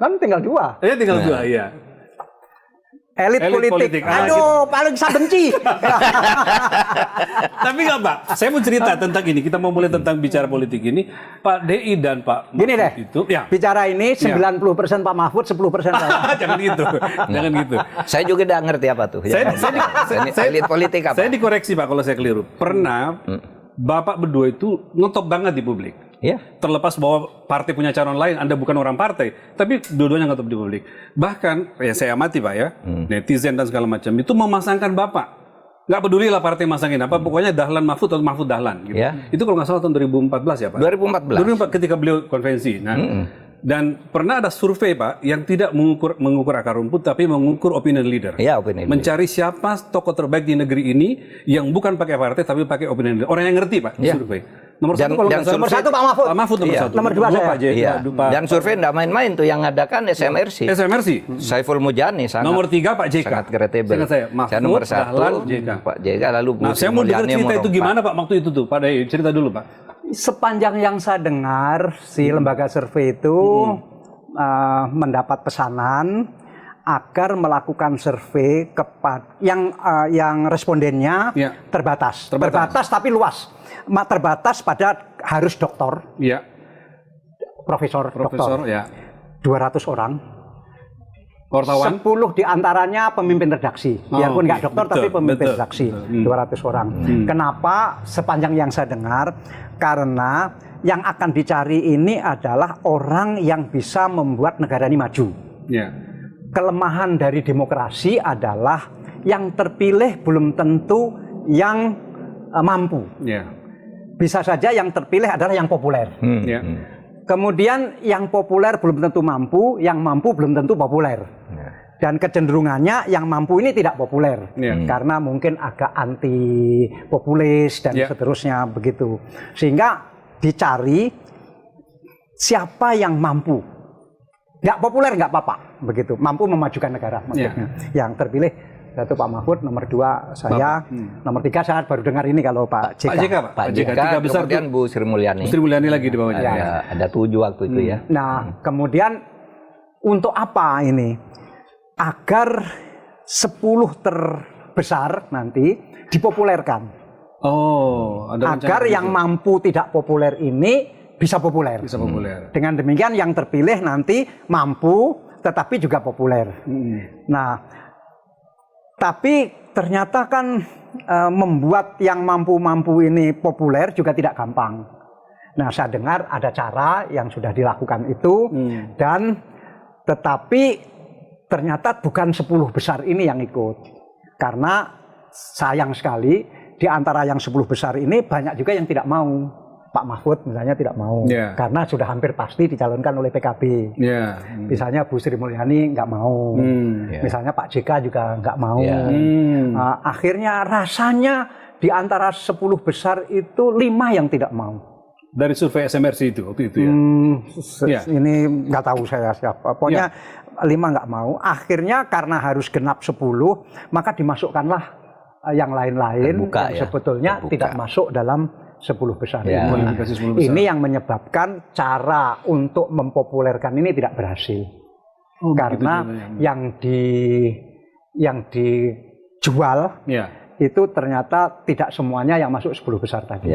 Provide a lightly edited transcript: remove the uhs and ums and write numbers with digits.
kan tinggal 2. Tinggal 2, iya. Elit politik. Aduh, paling saya benci. Tapi nggak Pak, saya mau cerita tentang ini. Kita mau mulai tentang bicara politik ini. Pak DI dan Pak Mahfud Gini deh, itu, ya. bicara ini 90% Pak Mahfud, 10% saya. Jangan gitu, jangan gitu. Saya juga udah ngerti apa tuh. Elit politik apa? Saya dikoreksi Pak kalau saya keliru. Pernah Bapak berdua itu ngetop banget di publik. Ya. Terlepas bahwa partai punya calon lain, Anda bukan orang partai, tapi dua-duanya ngetop di publik. Bahkan, ya saya amati Pak ya, netizen dan segala macam itu memasangkan Bapak. Nggak peduli lah partai masangin apa, pokoknya Dahlan Mahfud atau Mahfud Dahlan. Gitu. Ya. Itu kalau nggak salah tahun 2014 ya Pak? 2014. Ketika beliau konvensi. Nah, dan pernah ada survei Pak yang tidak mengukur akar rumput tapi mengukur opinion leader. Iya, opinion leader. Mencari siapa tokoh terbaik di negeri ini yang bukan pakai partai tapi pakai opinion leader. Orang yang ngerti Pak, survei. Nomor satu kalau nomor 1 Pak Mahfud. Pak Mahfud nomor 1. Nomor 2 saya. Pak JK. Iya. Dan survei enggak main-main tuh yang ngadakan SMRC. Saiful Mujani sangat. Nomor 3 Pak JK. Sangat kredibel. Saya Mahfud, nomor 1 Dahlan, JK. Pak JK lalu Bu Nah, saya mau dengar cerita itu gimana Pak waktu itu tuh. Pak Dai, cerita dulu Pak. Sepanjang yang saya dengar, si lembaga survei itu mendapat pesanan agar melakukan survei kepada yang respondennya terbatas tapi luas. Terbatas pada harus doktor, profesor doktor, 200 orang. Wartawan? 10 diantaranya pemimpin redaksi, biarpun nggak dokter tapi pemimpin redaksi, 200 orang. Kenapa? Sepanjang yang saya dengar, karena yang akan dicari ini adalah orang yang bisa membuat negara ini maju. Kelemahan dari demokrasi adalah yang terpilih belum tentu yang mampu. Bisa saja yang terpilih adalah yang populer. Kemudian yang populer belum tentu mampu, yang mampu belum tentu populer. Dan kecenderungannya yang mampu ini tidak populer. Karena mungkin agak anti populis dan seterusnya begitu. Sehingga dicari siapa yang mampu. Nggak populer nggak apa-apa, begitu. Mampu memajukan negara maksudnya. Yang terpilih satu Pak Mahfud, nomor 2 saya, nomor 3 saya baru dengar ini kalau Pak JK. Pak JK, 3 besar. Kemudian Bu Sri Mulyani. Sri Mulyani lagi di bawahnya. Ada 7 waktu itu ya. Nah, kemudian untuk apa ini? Agar 10 terbesar nanti dipopulerkan. Agar yang mampu tidak populer ini bisa populer. Dengan demikian yang terpilih nanti mampu tetapi juga populer. Nah, tapi ternyata kan membuat yang mampu-mampu ini populer juga tidak gampang. Nah, saya dengar ada cara yang sudah dilakukan itu dan tetapi ternyata bukan 10 besar ini yang ikut. Karena sayang sekali di antara yang 10 besar ini banyak juga yang tidak mau. Pak Mahfud misalnya tidak mau karena sudah hampir pasti dicalonkan oleh PKB. Misalnya Bu Sri Mulyani nggak mau, misalnya Pak JK juga nggak mau. Akhirnya rasanya di antara 10 besar itu 5 yang tidak mau. Dari survei SMRC itu waktu itu ya. Ini nggak tahu saya siapa. Pokoknya 5 nggak mau. Akhirnya karena harus genap 10, maka dimasukkanlah yang lain-lain yang sebetulnya tidak masuk dalam 10 besar ini yang menyebabkan cara untuk mempopulerkan ini tidak berhasil karena yang dijual itu ternyata tidak semuanya yang masuk 10 besar tadi.